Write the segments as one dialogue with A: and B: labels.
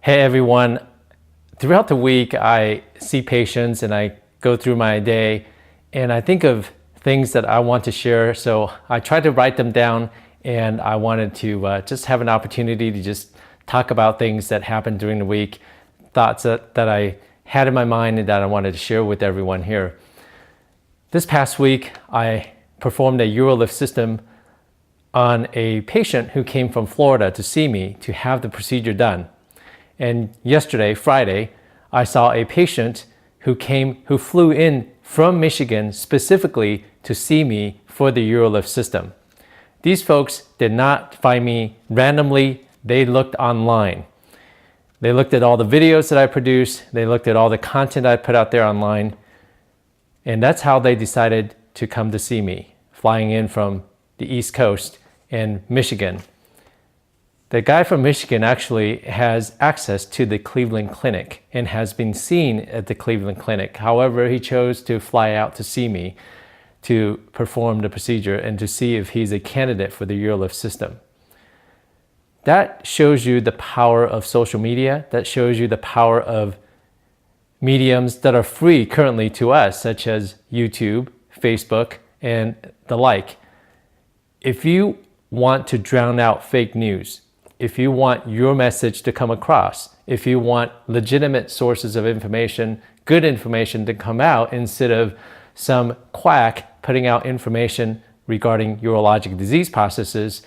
A: Hey everyone, throughout the week I see patients and I go through my day and I think of things that I want to share, so I try to write them down, and I wanted to just have an opportunity to just talk about things that happened during the week, thoughts that I had in my mind and that I wanted to share with everyone here. This past week I performed a UroLift system on a patient who came from Florida to see me to have the procedure done. And yesterday, Friday, I saw a patient who flew in from Michigan specifically to see me for the UroLift system. These folks did not find me randomly. They looked online. They looked at all the videos that I produced. They looked at all the content I put out there online. And that's how they decided to come to see me, flying in from the East Coast and Michigan. The guy from Michigan actually has access to the Cleveland Clinic and has been seen at the Cleveland Clinic. However, he chose to fly out to see me to perform the procedure and to see if he's a candidate for the UroLift system. That shows you the power of social media. That shows you the power of mediums that are free currently to us, such as YouTube, Facebook, and the like. If you want to drown out fake news, if you want your message to come across, if you want legitimate sources of information, good information to come out instead of some quack putting out information regarding urologic disease processes,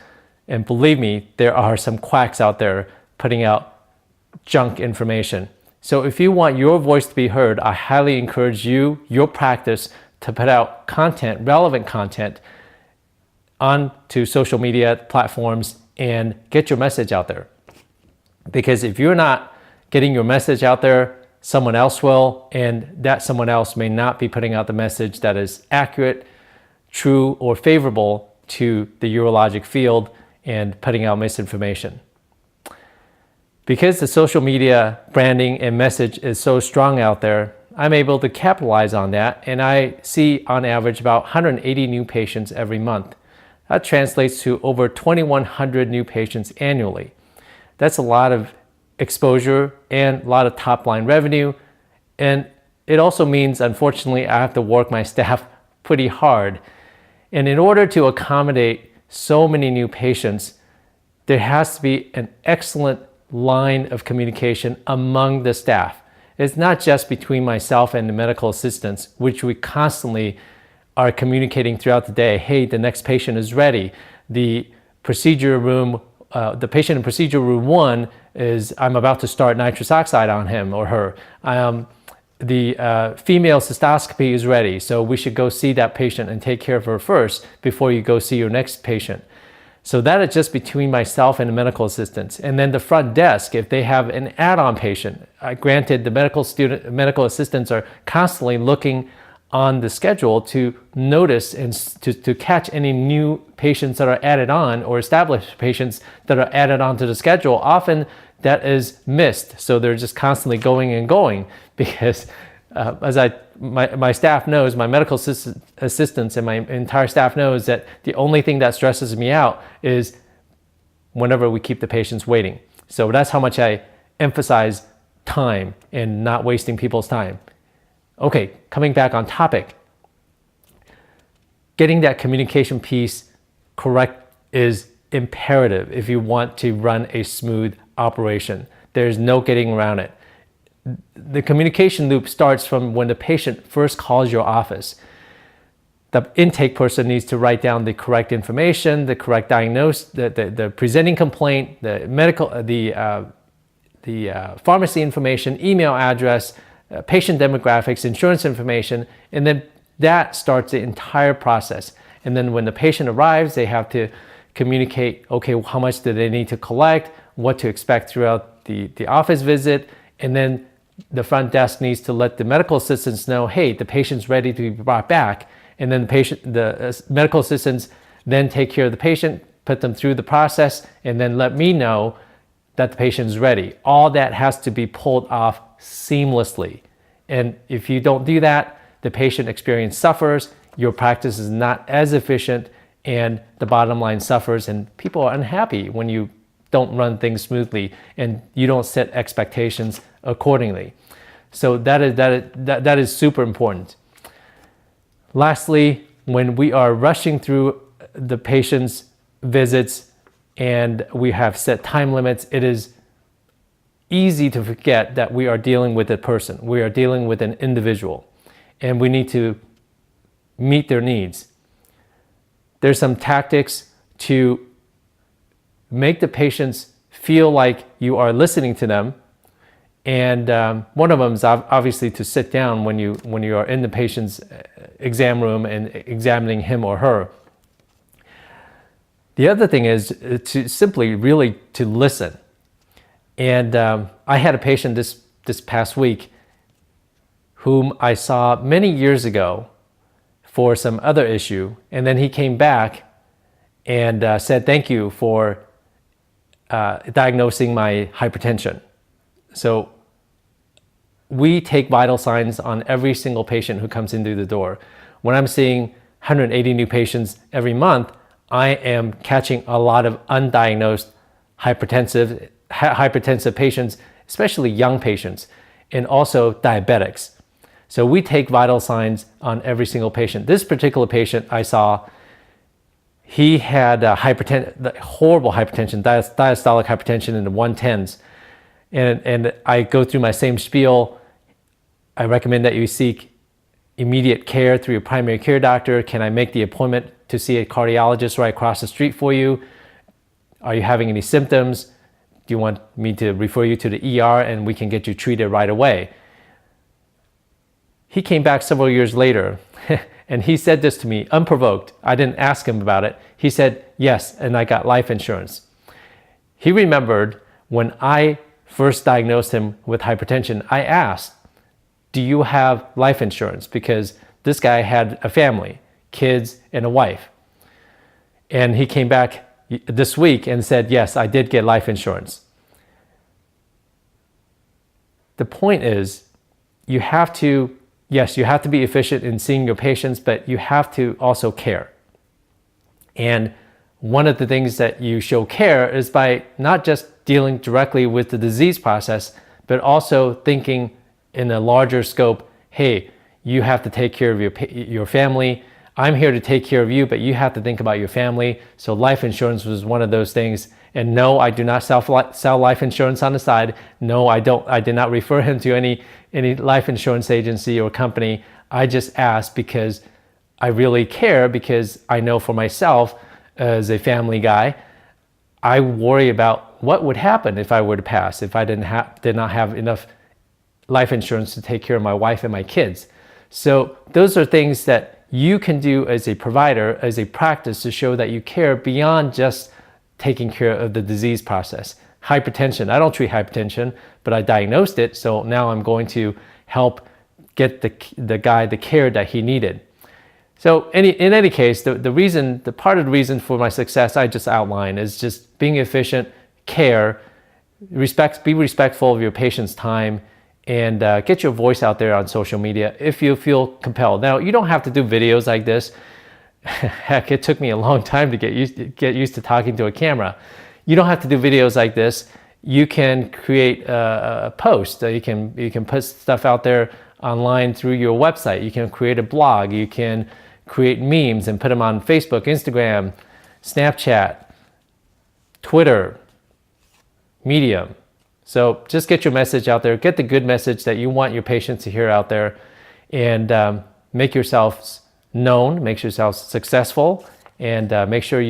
A: and believe me, there are some quacks out there putting out junk information. So if you want your voice to be heard, I highly encourage you, your practice, to put out content, relevant content, onto social media platforms and get your message out there. Because if you're not getting your message out there, someone else will, and that someone else may not be putting out the message that is accurate, true, or favorable to the urologic field and putting out misinformation. Because the social media branding and message is so strong out there, I'm able to capitalize on that, and I see on average about 180 new patients every month. That translates to over 2,100 new patients annually. That's a lot of exposure and a lot of top-line revenue. And it also means, unfortunately, I have to work my staff pretty hard. And in order to accommodate so many new patients, there has to be an excellent line of communication among the staff. It's not just between myself and the medical assistants, which we constantly are communicating throughout the day. Hey, the next patient is ready. The procedure room, the patient in procedure room 1 is, I'm about to start nitrous oxide on him or her. The female cystoscopy is ready, so we should go see that patient and take care of her first before you go see your next patient. So that is just between myself and the medical assistants. And then the front desk, if they have an add-on patient, granted the medical assistants are constantly looking on the schedule to notice and to catch any new patients that are added on, or established patients that are added on to the schedule. Often that is missed, so they're just constantly going and going because as my staff knows, my medical assistants and my entire staff knows that the only thing that stresses me out is whenever we keep the patients waiting. So that's how much I emphasize time and not wasting people's time. Okay, coming back on topic. Getting that communication piece correct is imperative if you want to run a smooth operation. There's no getting around it. The communication loop starts from when the patient first calls your office. The intake person needs to write down the correct information, the correct diagnosis, the presenting complaint, the pharmacy information, email address, patient demographics, insurance information, and then that starts the entire process. And then when the patient arrives, they have to communicate, okay, how much do they need to collect, what to expect throughout the office visit, and then the front desk needs to let the medical assistants know, hey, the patient's ready to be brought back. And then the medical assistants then take care of the patient, put them through the process, and then let me know that the patient is ready. All that has to be pulled off seamlessly. And if you don't do that, the patient experience suffers, your practice is not as efficient, and the bottom line suffers, and people are unhappy when you don't run things smoothly, and you don't set expectations accordingly. So that is super important. Lastly, when we are rushing through the patient's visits and we have set time limits, it is easy to forget that we are dealing with a person. We are dealing with an individual, and we need to meet their needs. There's some tactics to make the patients feel like you are listening to them. And one of them is obviously to sit down when you are in the patient's exam room and examining him or her. The other thing is to simply really to listen. And I had a patient this past week whom I saw many years ago for some other issue, and then he came back and said thank you for diagnosing my hypertension. So we take vital signs on every single patient who comes in through the door. When I'm seeing 180 new patients every month, I am catching a lot of undiagnosed hypertensive patients, especially young patients, and also diabetics. So we take vital signs on every single patient. This particular patient I saw, he had horrible hypertension, diastolic hypertension in the 110s. And I go through my same spiel. I recommend that you seek immediate care through your primary care doctor. Can I make the appointment to see a cardiologist right across the street for you? Are you having any symptoms? Do you want me to refer you to the ER and we can get you treated right away? He came back several years later and he said this to me, unprovoked. I didn't ask him about it. He said, yes, and I got life insurance. He remembered when I first diagnosed him with hypertension, I asked, do you have life insurance? Because this guy had a family, kids, and a wife. And he came back this week and said, yes, I did get life insurance. The point is, you have to be efficient in seeing your patients, but you have to also care. And one of the things that you show care is by not just dealing directly with the disease process, but also thinking in a larger scope, hey, you have to take care of your family. I'm here to take care of you, but you have to think about your family. So life insurance was one of those things. And no, I do not sell life insurance on the side. No, I did not refer him to any life insurance agency or company. I just asked because I really care, because I know for myself as a family guy, I worry about what would happen if I were to pass, if I did not have enough life insurance to take care of my wife and my kids. So those are things that you can do as a provider, as a practice, to show that you care beyond just taking care of the disease process. Hypertension, I don't treat hypertension, but I diagnosed it, so now I'm going to help get the guy the care that he needed. So in any case, the part of the reason for my success I just outlined is just being efficient, care, be respectful of your patient's time, and get your voice out there on social media if you feel compelled. Now, you don't have to do videos like this. Heck, it took me a long time to get used to talking to a camera. You don't have to do videos like this. You can create a post. You can put stuff out there online through your website. You can create a blog. You can create memes and put them on Facebook, Instagram, Snapchat, Twitter, Medium. So just get your message out there. Get the good message that you want your patients to hear out there, and make yourselves known, make yourselves successful, and make sure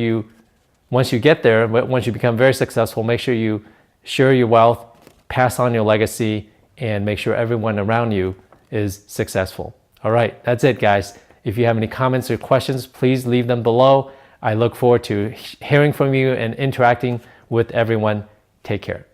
A: once you get there, once you become very successful, make sure you share your wealth, pass on your legacy, and make sure everyone around you is successful. All right, that's it, guys. If you have any comments or questions, please leave them below. I look forward to hearing from you and interacting with everyone. Take care.